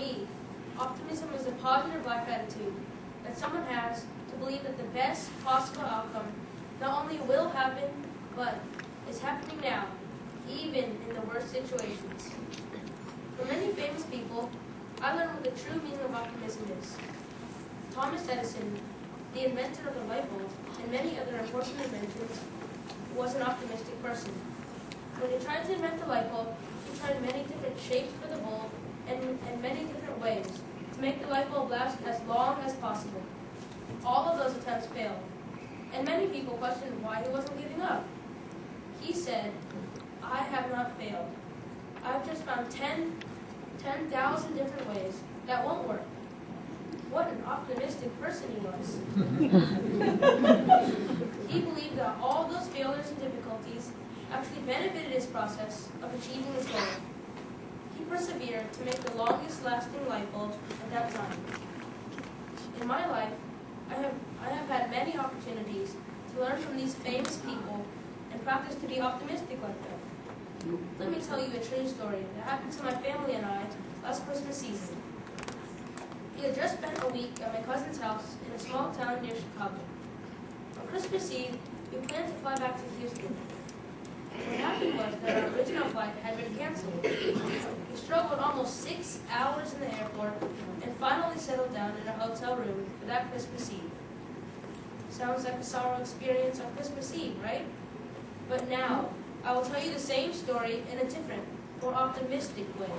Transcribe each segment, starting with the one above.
me, optimism is a positive life attitude that someone has to believe that the best possible outcome not only will happen, but is happening now, even in the worst situations. From many famous people, I learned what the true meaning of optimism is. Thomas Edison, the inventor of the light bulb, and many other important inventions, was an optimistic person. When he tried to invent the light bulb, he tried many different shapes for the bulb and many different ways to make the light bulb last as long as possible. All of those attempts failed, and many people questioned why he wasn't giving up. He said, "I have not failed. I've just found 10,000 different ways that won't work." What an optimistic person he was. He believed that all those failures and difficulties actually benefited his process of achieving his goal. He persevered to make the longest lasting light bulb at that time. In my life, I have had many opportunities to learn from these famous people and practice to be optimistic like them. Let me tell you a true story that happened to my family and I last Christmas season. We had just spent a week at my cousin's house in a small town near Chicago. On Christmas Eve, we planned to fly back to Houston. What happened was that our original flight had been canceled. We struggled almost 6 hours in the airport and finally settled down in a hotel room for that Christmas Eve. Sounds like a sorrow experience on Christmas Eve, right? But now, I will tell you the same story in a different, more optimistic way.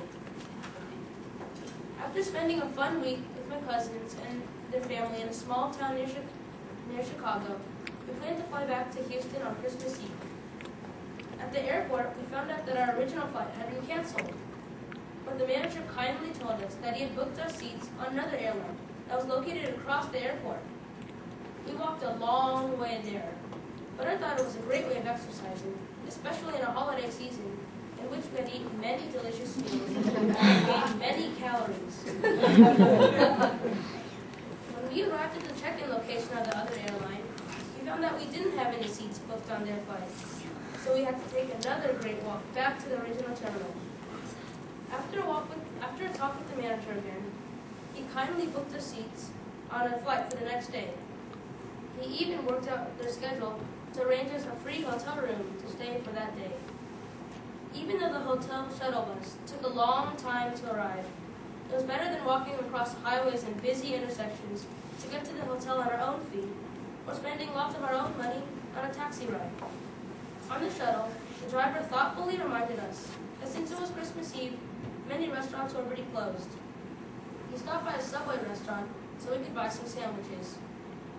After spending a fun week with my cousins and their family in a small town near Chicago, we planned to fly back to Houston on Christmas Eve. At the airport, we found out that our original flight had been canceled, but the manager kindly told us that he had booked our seats on another airline that was located across the airport. We walked a long way there, but I thought it was a great way of exercising, especially in a holiday season in which we had eaten many delicious meals and gained many calories. When we arrived at the check-in location of the other airline, we found that we didn't have any seats booked on their flight, so we had to take another great walk back to the original terminal. After a talk with the manager again, he kindly booked us seats on a flight for the next day. He even worked out their schedule to arrange us a free hotel room to stay for that day. Even though the hotel shuttle bus took a long time to arrive, it was better than walking across highways and busy intersections to get to the hotel on our own feet, or spending lots of our own money on a taxi ride. On the shuttle, the driver thoughtfully reminded us that since it was Christmas Eve, many restaurants were already closed. He stopped by a Subway restaurant so we could buy some sandwiches.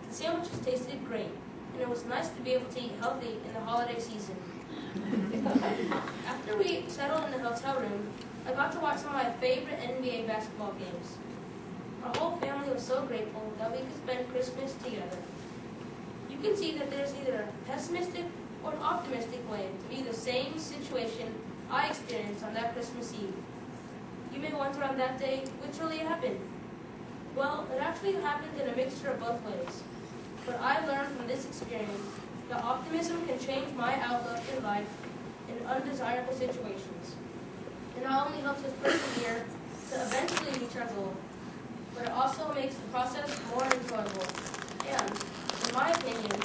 The sandwiches tasted great, and it was nice to be able to eat healthy in the holiday season. After we settled in the hotel room, I got to watch some of my favorite NBA basketball games. Our whole family was so grateful that we could spend Christmas together. You can see that there's either a pessimistic or an optimistic way to view the same situation I experienced on that Christmas Eve. You may wonder on that day, which really happened? Well, it actually happened in a mixture of both ways. But I learned from this experience that optimism can change my outlook in life in undesirable situations. It not only helps us persevere to eventually reach our goal, but it also makes the process more enjoyable and, in my opinion,